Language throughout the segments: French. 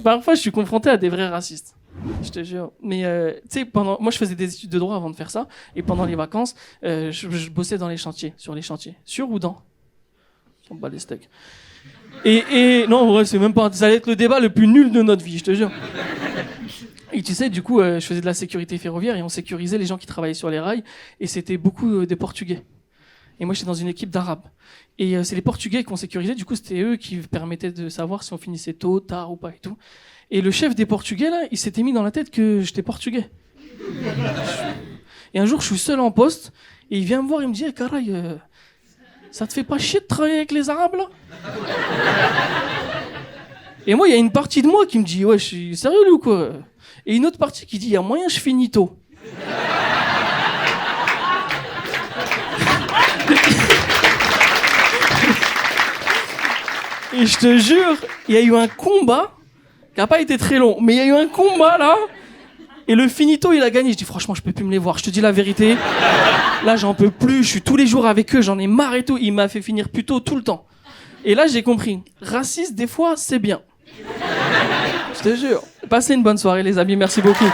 Parfois, je suis confronté à des vrais racistes. Je te jure. Mais tu sais, moi, je faisais des études de droit avant de faire ça. Et pendant les vacances, je bossais dans les chantiers, sur les chantiers. Sur ou dans? On bat les steaks. Et non, ouais, c'est même pas. Ça allait être le débat le plus nul de notre vie, je te jure. Et tu sais, du coup, je faisais de la sécurité ferroviaire et on sécurisait les gens qui travaillaient sur les rails. Et c'était beaucoup des Portugais. Et moi, j'étais dans une équipe d'Arabes. Et c'est les Portugais qu'on sécurisait. Du coup, c'était eux qui permettaient de savoir si on finissait tôt, tard ou pas et tout. Et le chef des Portugais, là, il s'était mis dans la tête que j'étais portugais. Et un jour, je suis seul en poste. Et il vient me voir, il me dit hey, « Caray, ça te fait pas chier de travailler avec les Arabes, là ?» Et moi, il y a une partie de moi qui me dit « Ouais, je suis sérieux, lui, ou quoi ?» Et une autre partie qui dit « Il y a moyen, je finis tôt. » Et je te jure, il y a eu un combat qui n'a pas été très long, mais il y a eu un combat là, et le finito il a gagné. Je dis franchement, je peux plus me les voir, je te dis la vérité. Là, j'en peux plus, je suis tous les jours avec eux, j'en ai marre et tout. Il m'a fait finir plus tôt tout le temps. Et là, j'ai compris, raciste des fois, c'est bien. Je te jure. Passez une bonne soirée les amis, merci beaucoup.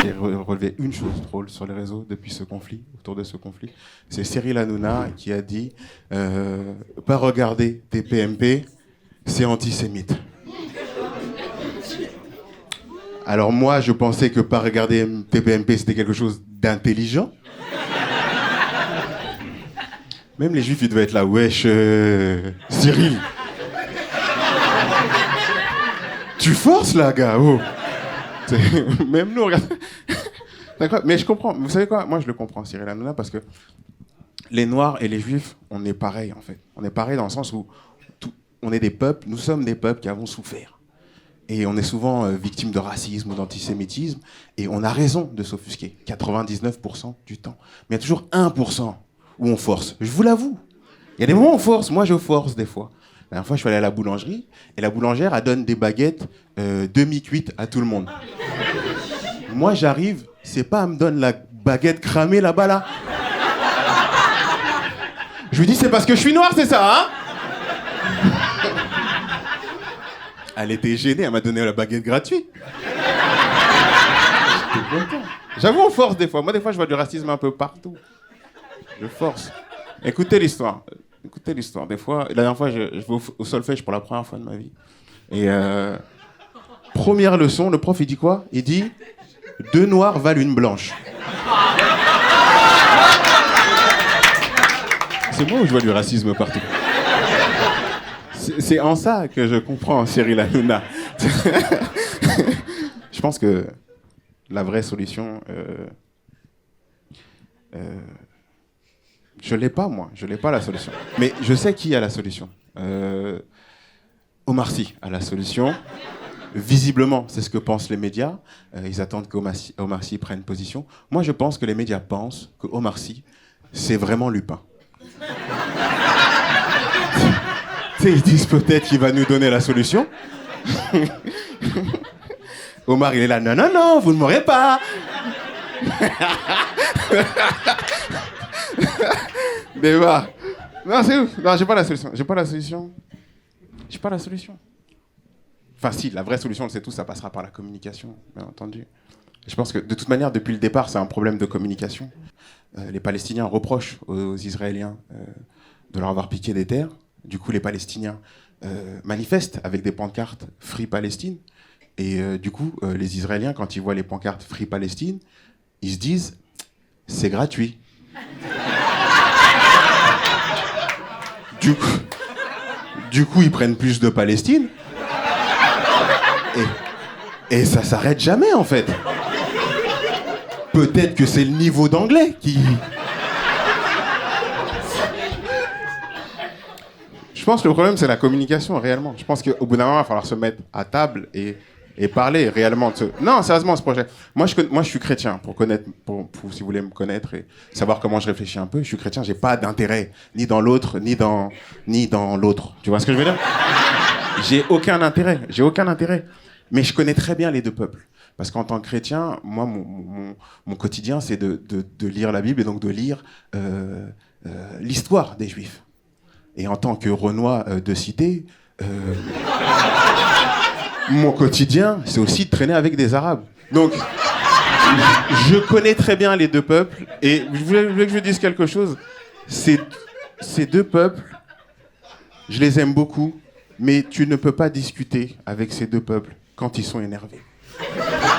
J'ai relevé une chose drôle sur les réseaux depuis ce conflit, autour de ce conflit. C'est Cyril Hanouna qui a dit pas regarder TPMP, c'est antisémite. Alors moi, je pensais que pas regarder TPMP, c'était quelque chose d'intelligent. Même les juifs, ils devaient être là, wesh, Cyril. Tu forces là, gars, oh. Même nous, regarde. D'accord, mais je comprends. Vous savez quoi? Moi, je le comprends, Cyril Hanouna, parce que les Noirs et les Juifs, on est pareil, en fait. On est pareil dans le sens où on est des peuples, nous sommes des peuples qui avons souffert. Et on est souvent victimes de racisme ou d'antisémitisme, et on a raison de s'offusquer, 99% du temps. Mais il y a toujours 1% où on force. Je vous l'avoue. Il y a des moments où on force. Moi, je force des fois. La dernière fois, je suis allé à la boulangerie, et la boulangère, elle donne des baguettes demi-cuites à tout le monde. Moi, j'arrive, c'est pas, elle me donne la baguette cramée là-bas, là. Je lui dis, c'est parce que je suis noir, c'est ça, hein? Elle était gênée, elle m'a donné la baguette gratuite. J'étais content. J'avoue, on force des fois. Moi, des fois, je vois du racisme un peu partout. Je force. Écoutez l'histoire. Écoutez l'histoire. Des fois, la dernière fois, je vais au solfège pour la première fois de ma vie. Et première leçon, le prof, il dit quoi? Il dit 2 noirs valent une blanche. C'est moi où je vois du racisme partout. C'est en ça que je comprends Cyril Hanouna. Je pense que la vraie solution... je l'ai pas, moi. Je l'ai pas, la solution. Mais je sais qui a la solution. Omar Sy a la solution. Visiblement, c'est ce que pensent les médias. Ils attendent qu'Omar Sy prenne position. Moi, je pense que les médias pensent que Omar Sy, c'est vraiment Lupin. Ils disent peut-être qu'il va nous donner la solution. Omar, il est là. Non, non, non, vous ne m'aurez pas. Débat. Non, c'est ouf. Non, j'ai pas la solution. J'ai pas la solution. J'ai pas la solution. Enfin, si, la vraie solution, on le sait tous, ça passera par la communication, bien entendu. Je pense que, de toute manière, depuis le départ, c'est un problème de communication. Les Palestiniens reprochent aux Israéliens de leur avoir piqué des terres. Du coup, les Palestiniens manifestent avec des pancartes « Free Palestine ». Et du coup, les Israéliens, quand ils voient les pancartes « Free Palestine », ils se disent « c'est gratuit ». Du coup, ils prennent plus de Palestine. Et ça s'arrête jamais, en fait. Peut-être que c'est le niveau d'anglais qui... Je pense que le problème, c'est la communication, réellement. Je pense qu'au bout d'un moment, il va falloir se mettre à table et parler réellement de ce... Non, sérieusement, ce projet. Moi, je suis chrétien, pour connaître, si vous voulez me connaître et savoir comment je réfléchis un peu. Je suis chrétien, j'ai pas d'intérêt, ni dans l'autre, ni dans l'autre. Tu vois ce que je veux dire? J'ai aucun intérêt. Mais je connais très bien les deux peuples. Parce qu'en tant que chrétien, moi, mon quotidien, c'est de lire la Bible et donc de lire l'histoire des Juifs. Et en tant que Renois de cité, mon quotidien, c'est aussi de traîner avec des Arabes. Donc, je connais très bien les deux peuples. Et vous voulez que je dise quelque chose? Ces deux peuples, je les aime beaucoup. Mais tu ne peux pas discuter avec ces deux peuples quand ils sont énervés.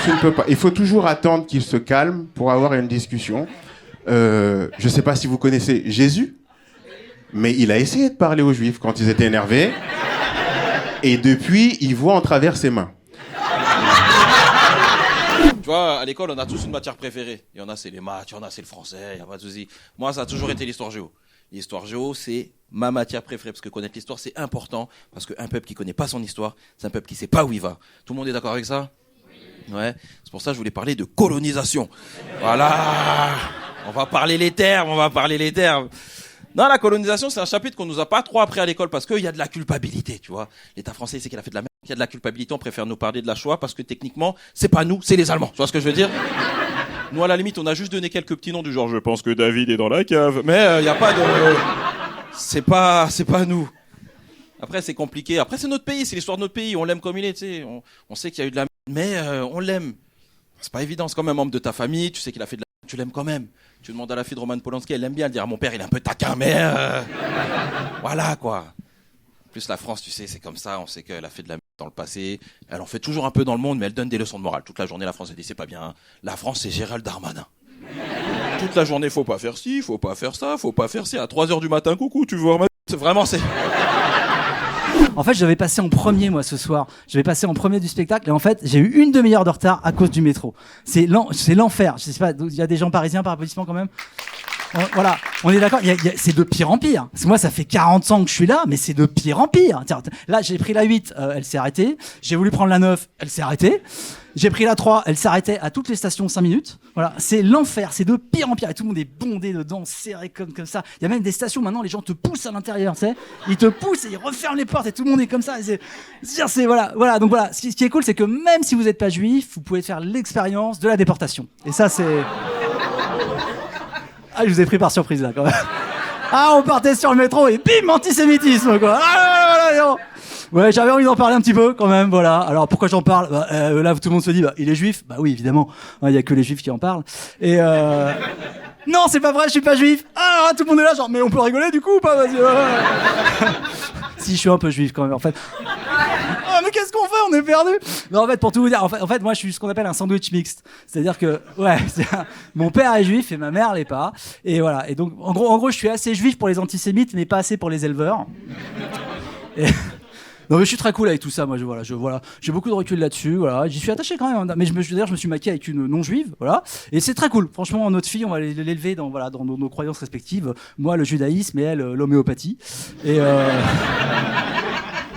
Tu ne peux pas. Il faut toujours attendre qu'ils se calment pour avoir une discussion. Je ne sais pas si vous connaissez Jésus, mais il a essayé de parler aux Juifs quand ils étaient énervés. Et depuis, il voit en travers ses mains. Tu vois, à l'école, on a tous une matière préférée. Il y en a, c'est les maths, il y en a, c'est le français, il n'y a pas de souci. Moi, ça a toujours été l'histoire géo. L'histoire géo, c'est ma matière préférée, parce que connaître l'histoire, c'est important, parce qu'un peuple qui connaît pas son histoire, c'est un peuple qui sait pas où il va. Tout le monde est d'accord avec ça? Ouais. C'est pour ça que je voulais parler de colonisation. Voilà. On va parler les termes. Non, la colonisation, c'est un chapitre qu'on nous a pas trop appris à l'école, parce qu'il y a de la culpabilité, tu vois. L'État français, c'est qu'il a fait de la merde. Il y a de la culpabilité, on préfère nous parler de la Shoah, parce que techniquement, c'est pas nous, c'est les Allemands. Tu vois ce que je veux dire? Nous, à la limite, on a juste donné quelques petits noms du genre, je pense que David est dans la cave. Mais il y a pas de... C'est pas nous. Après, c'est compliqué. Après, c'est notre pays, c'est l'histoire de notre pays. On l'aime comme il est, tu sais. On sait qu'il y a eu de la merde, mais on l'aime. C'est pas évident, c'est comme un membre de ta famille, tu sais qu'il a fait de la merde, tu l'aimes quand même. Tu demandes à la fille de Roman Polanski, elle aime bien, elle dit, mon père, il est un peu taquin, mais... Voilà, quoi. En plus, la France, tu sais, c'est comme ça, on sait qu'elle a fait de la merde dans le passé, elle en fait toujours un peu dans le monde, mais elle donne des leçons de morale. Toute la journée, la France, elle dit, c'est pas bien. La France, c'est Gérald Darmanin. Toute la journée, faut pas faire ci, faut pas faire ça, faut pas faire ci. À 3h du matin, coucou, tu veux voir ma... C'est vraiment, c'est... En fait, je devais passer en premier, moi, ce soir. Je devais passer en premier du spectacle. Et en fait, j'ai eu une demi-heure de retard à cause du métro. C'est l'enfer. Je sais pas, il y a des gens parisiens par applaudissement quand même. Voilà, on est d'accord, c'est de pire en pire. Parce que moi, ça fait 40 ans que je suis là, mais c'est de pire en pire. Tiens, là, j'ai pris la 8, elle s'est arrêtée. J'ai voulu prendre la 9, elle s'est arrêtée. J'ai pris la 3, elle s'arrêtait à toutes les stations 5 minutes. Voilà, c'est l'enfer, c'est de pire en pire. Et tout le monde est bondé dedans, serré comme ça. Il y a même des stations, maintenant, les gens te poussent à l'intérieur, tu sais. Ils te poussent et ils referment les portes et tout le monde est comme ça. Voilà. Donc voilà, ce qui est cool, c'est que même si vous n'êtes pas juif, vous pouvez faire l'expérience de la déportation. Et ça, c'est... Ah, je vous ai pris par surprise là quand même. Ah, on partait sur le métro et bim, antisémitisme quoi. Ouais, j'avais envie d'en parler un petit peu quand même, voilà. Alors pourquoi j'en parle? Là, tout le monde se dit, il est juif. Bah oui, évidemment. Il y a que les juifs qui en parlent. Et non, c'est pas vrai, je suis pas juif. Ah, tout le monde est là, genre, mais on peut rigoler du coup ou pas? Vas-y. Si, je suis un peu juif quand même, en fait. Ah, mais qu'est-ce qu'on fait? On est perdu. Non, en fait, pour tout vous dire, en fait, moi, je suis ce qu'on appelle un sandwich mixte. C'est-à-dire que, ouais, mon père est juif et ma mère l'est pas. Et voilà. Et donc, en gros, je suis assez juif pour les antisémites, mais pas assez pour les éleveurs. Et... Non, mais je suis très cool avec tout ça, moi. J'ai beaucoup de recul là-dessus. Voilà, j'y suis attaché quand même. Mais d'ailleurs, je me suis maquillé avec une non-juive, voilà. Et c'est très cool. Franchement, notre fille, on va l'élever dans nos croyances respectives. Moi, le judaïsme et elle, l'homéopathie. Et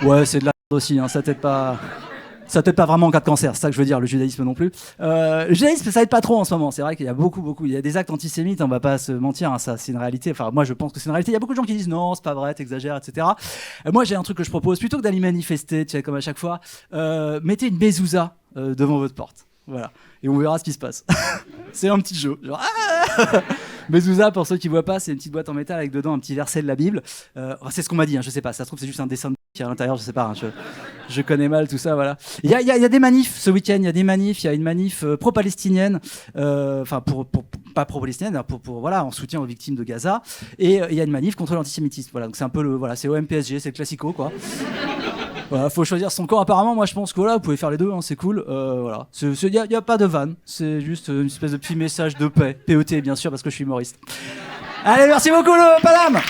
ouais, c'est de la merde aussi. Hein. Ça t'aide pas vraiment en cas de cancer. C'est ça que je veux dire. Le judaïsme non plus. Le judaïsme, ça aide pas trop en ce moment. C'est vrai qu'il y a beaucoup. Il y a des actes antisémites. On va pas se mentir. Hein, ça, c'est une réalité. Enfin, moi, je pense que c'est une réalité. Il y a beaucoup de gens qui disent non, c'est pas vrai, t'exagères, etc. Moi, j'ai un truc que je propose. Plutôt que d'aller manifester, tu sais, comme à chaque fois, mettez une mezouza devant votre porte. Voilà. Et on verra ce qui se passe. C'est un petit jeu. Genre, mezouza, pour ceux qui voient pas, c'est une petite boîte en métal avec dedans un petit verset de la Bible. C'est ce qu'on m'a dit. Hein, je sais pas. Ça se trouve, c'est juste un dessin de qui est à l'intérieur. Je sais pas. Hein, je connais mal tout ça. Voilà. Il y a des manifs ce week-end. Il y a des manifs. Il y a une manif pro-palestinienne. Enfin, pas pro-palestinienne. Voilà, en soutien aux victimes de Gaza. Et il y a une manif contre l'antisémitisme. Voilà. Donc c'est un peu c'est OM-PSG, c'est le classico, quoi. Voilà, faut choisir son camp. Apparemment, moi, je pense que voilà, vous pouvez faire les deux. Hein, c'est cool. Voilà. Il y a pas de vanne. C'est juste une espèce de petit message de paix. PET, bien sûr, parce que je suis humoriste. Allez, merci beaucoup, le Paname.